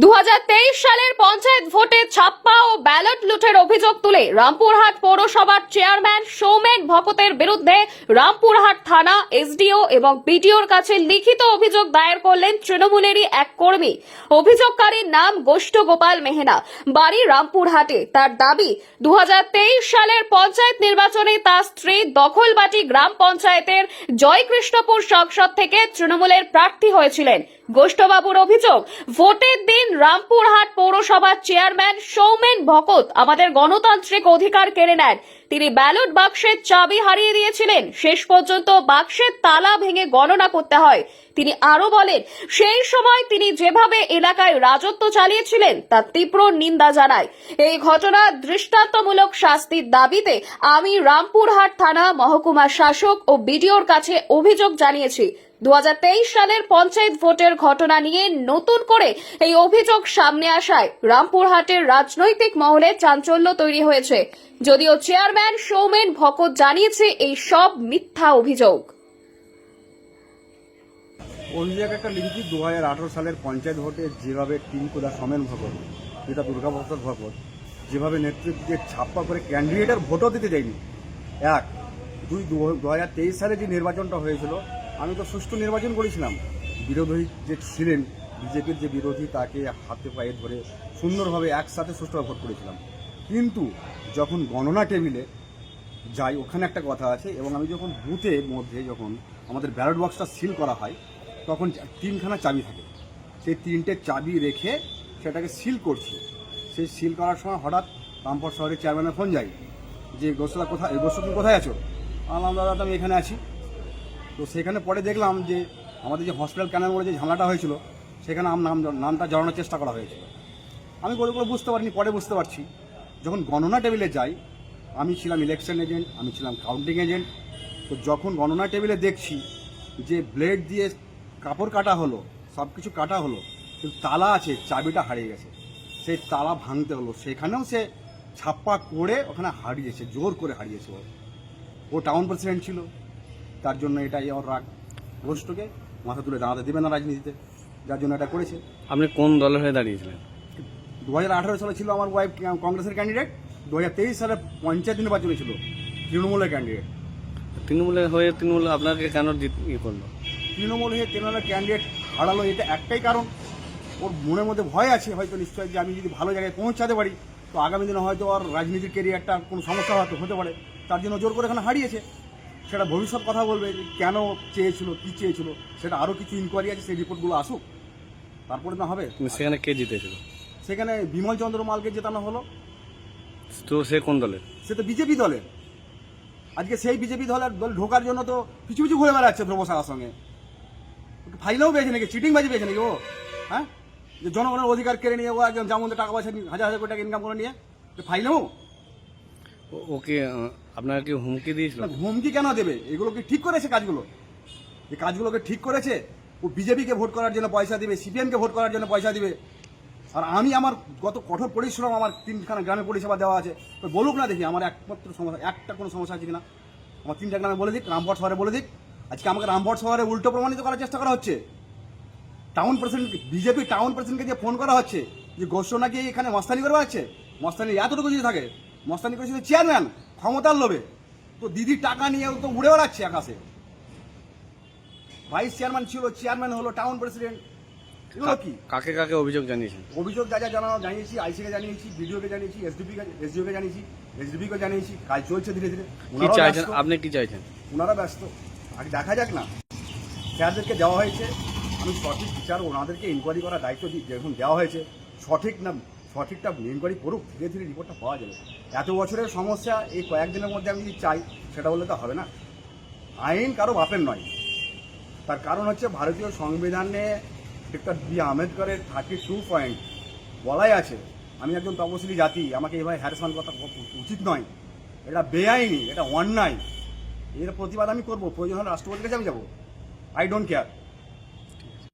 2023 সালের পঞ্চায়েত ভোটে ছাপ্পা ও ব্যালট লুটের অভিযোগ তুলে রামপুরহাট পৌরসভার চেয়ারম্যান সৌমেন ভকতের বিরুদ্ধে রামপুরহাট থানা এসডিও এবং বিডিওর কাছে লিখিত অভিযোগ দায়ের করলেন তৃণমূলেরই এক কর্মী। অভিযোগকারীর নাম গোষ্ঠ গোপাল মেহনা, বাড়ি রামপুরহাটে। তার দাবি 2023 সালের পঞ্চায়েত নির্বাচনে তার স্ত্রী দখলবাটি গ্রাম পঞ্চায়েতের জয়কৃষ্ণপুর সংসদ থেকে তৃণমূলের প্রার্থী হয়েছিলেন। গোষ্ঠবাবুর অভিযোগ, ভোটের দিন রামপুরহাট পৌরসভার চেয়ারম্যান সৌমেন ভকত আমাদের গণতান্ত্রিক অধিকার কেড়ে নেন। তিনি ব্যালট বাক্সের চাবি হারিয়ে দিয়েছিলেন। শেষ পর্যন্ত বাক্সের তালা ভেঙে গণনা করতে হয়। তিনি আরো বলেন, সেই সময় তিনি যেভাবে এলাকায় রাজত্ব চালিয়েছিলেন তার তীব্র নিন্দা জানায়। এই ঘটনার দৃষ্টান্তমূলক শাস্তির দাবিতে আমি রামপুরহাট থানা মহকুমা শাসক ও বিডিওর কাছে অভিযোগ জানিয়েছি। 2023 সালের পঞ্চায়েত ভোটের ঘটনা নিয়ে নতুন করে এই অভিযোগ সামনে আসায় রামপুরহাটের রাজনৈতিক মহলে চাঞ্চল্য তৈরি হয়েছে। যদিও চেয়ারম্যান সৌমেন ভকত জানিয়েছে এই সব মিথ্যা অভিযোগ। অভিযোগ একটা লিখেছি 2018 সালের পঞ্চায়েত ভোটে যেভাবে টিঙ্কুদা সৌমেন ভকত, পিতা দুর্গাপ্রসাদ ভকত যেভাবে নেতৃত্বে ছাপ্পা করে ক্যান্ডিডেটের ভোটও দিতে যায়নি। 2023 সালে যে নির্বাচনটা হয়েছিল, আমি তো সুষ্ঠু নির্বাচন করেছিলাম। বিরোধী যে ছিলেন, বিজেপির যে বিরোধী, তাকে হাতে পায়ে ধরে সুন্দরভাবে একসাথে সুষ্ঠুভাবে ভোট করেছিলাম। কিন্তু যখন গণনা টেবিলে যাই, ওখানে একটা কথা আছে, এবং আমি যখন বুথের মধ্যে যখন আমাদের ব্যালট বক্সটা সিল করা হয়, তখন 3খানা চাবি থাকে। সেই 3টে চাবি রেখে সেটাকে সিল করছি। সেই সিল করার সময় হঠাৎ রামপুর শহরের চেয়ারম্যানের ফোন যায় যে গোষ্ঠদা কোথায়, তুমি কোথায় আছো? আলাম দাদা, আমি এখানে আছি। তো সেখানে পরে দেখলাম যে আমাদের যে হসপিটাল ক্যানেল মোড়ে যে ঝামেলাটা হয়েছিল, সেখানে নামটা জড়ানোর চেষ্টা করা হয়েছিল। আমি গরিবগুলো বুঝতে পারিনি, পরে বুঝতে পারছি। যখন গণনা টেবিলে যাই, আমি ছিলাম ইলেকশন এজেন্ট, আমি ছিলাম কাউন্টিং এজেন্ট। তো যখন গণনা টেবিলে দেখছি যে ব্লেড দিয়ে কাপড় কাটা হলো, সব কিছু কাটা হলো, কিন্তু তালা আছে, চাবিটা হারিয়ে গেছে। সেই তালা ভাঙতে হলো। সেখানেও সে ছাপ্পা করে ওখানে হারিয়েছে, জোর করে হারিয়েছে। ও টাউন প্রেসিডেন্ট ছিল, তার জন্য এটাই ওর রাগ। গোষ্ঠকে মাথা তুলে দাঁড়াতে দেবে না রাজনীতিতে, যার জন্য এটা করেছে। আপনি কোন দলের হয়ে দাঁড়িয়েছিলেন? 2018 সালে ছিল আমার ওয়াইফ কংগ্রেসের ক্যান্ডিডেট, 2023 সালে পঞ্চায়েত নির্বাচনে ছিল তৃণমূলের ক্যান্ডিডেট। তৃণমূলের হয়ে তৃণমূল আপনাকে কেন করলো? তৃণমূল হয়ে তৃণমূলের ক্যান্ডিডেট হারালো, এটা একটাই কারণ। ওর মনের মধ্যে ভয় আছে হয়তো নিশ্চয়ই, যে আমি যদি ভালো জায়গায় পৌঁছাতে পারি তো আগামী দিনে হয়তো ওর রাজনীতির কেরিয়ারটা কোনো সমস্যা হতে পারে। তার জন্য জোর করে এখানে হারিয়েছে। সেটা ভবিষ্যৎ কথা বলবে, কেন চেয়েছিল, কী চেয়েছিল, সেটা আরও কিছু ইনকোয়ারি আছে, সেই রিপোর্টগুলো আসুক, তারপরে না হবে। সেখানে কে জিতেছিল? সেখানে বিমল চন্দ্র মালকে জেতানো হলো। তো সে কোন দলের? সে তো বিজেপি দলের। আজকে সেই বিজেপি দল ঢোকার জন্য তো কিছু কিছু ঘুরে বেড়াচ্ছে ধ্রুব সাহার সঙ্গে। ফাইলেও পেয়েছে নাকি, চিটিং বাজি পেয়েছে নাকি ও? হ্যাঁ, যে জনগণের অধিকার কেড়ে নিয়ে ও একদম যেমন টাকা পয়সা হাজার হাজার কোটি টাকা ইনকাম করে নিয়ে ফাইলেও। ওকে আপনার কি হুমকি দিয়েছিল? হুমকি কেন দেবে? এগুলো কি ঠিক করেছে কাজগুলো? এই কাজগুলোকে ঠিক করেছে? ও বিজেপিকে ভোট করার জন্য পয়সা দিবে, সিপিএমকে ভোট করার জন্য পয়সা দিবে। আর আমি আমার কত কঠোর পরিশ্রম, আমার 3খানা গ্রামে পরিষেবা দেওয়া আছে। তো বলুক না দেখি আমার একমাত্র সমস্যা, একটা কোনো সমস্যা আছে কিনা। আমার 3টা গ্রামে বলে দিক, রামপুর শহরে বলে দিক। আজকে আমাকে রামপুর শহরে উল্টো প্রমাণিত করার চেষ্টা করা হচ্ছে। টাউন প্রেসিডেন্ট, বিজেপি টাউন প্রেসিডেন্টকে যে ফোন করা হচ্ছে যে গোষ্ঠ নাকি এখানে মস্তানি করে বেড়াচ্ছে। মস্তানি এতটুকু যদি থাকে, মস্তানি করেছে চেয়ারম্যান ক্ষমতার লোভে। তো দিদির টাকা নিয়ে তো উড়ে বেড়াচ্ছে আকাশে। ভাইস চেয়ারম্যান ছিল, চেয়ারম্যান হলো, টাউন প্রেসিডেন্ট। এগুলো কি? কাকে কাকে অভিযোগ জানিয়েছেন? অভিযোগ যা যা জানিয়েছি, আইসিকে জানিয়েছি, বিডিওকে জানিয়েছি, এসডিওকে জানিয়েছি, এসডিপিকে জানিয়েছি। কাজ চলছে ধীরে ধীরে। কি চাইছেন আপনি? কি চাইছেন? ওনারা ব্যস্ত, আগে দেখা যাক না। স্যারদেরকে দেওয়া হয়েছে, আমি সঠিক বিচার ওনাদেরকে ইনকোয়ারি করার দায়িত্ব যখন দেওয়া হয়েছে, সঠিকটা ইনকোয়ারি করুক, ধীরে ধীরে রিপোর্টটা পাওয়া যাবে। এত বছরের সমস্যা এই কয়েকদিনের মধ্যে আমি যদি চাই, সেটা বললে তো হবে না। আইন কারো বাপের নয়। তার কারণ হচ্ছে ভারতীয় সংবিধানে ডক্টর বি আম্বেদকরের 32 পয়েন্ট বলাই আছে, আমি একজন তপশিলি জাতি, আমাকে এভাবে হ্যারাসমেন্ট করা উচিত নয়। এটা বেআইনি, এটা অন্যায়। এর প্রতিবাদ আমি করবো, প্রয়োজন হলে রাষ্ট্রপতির কাছে আমি যাবো। I don't care.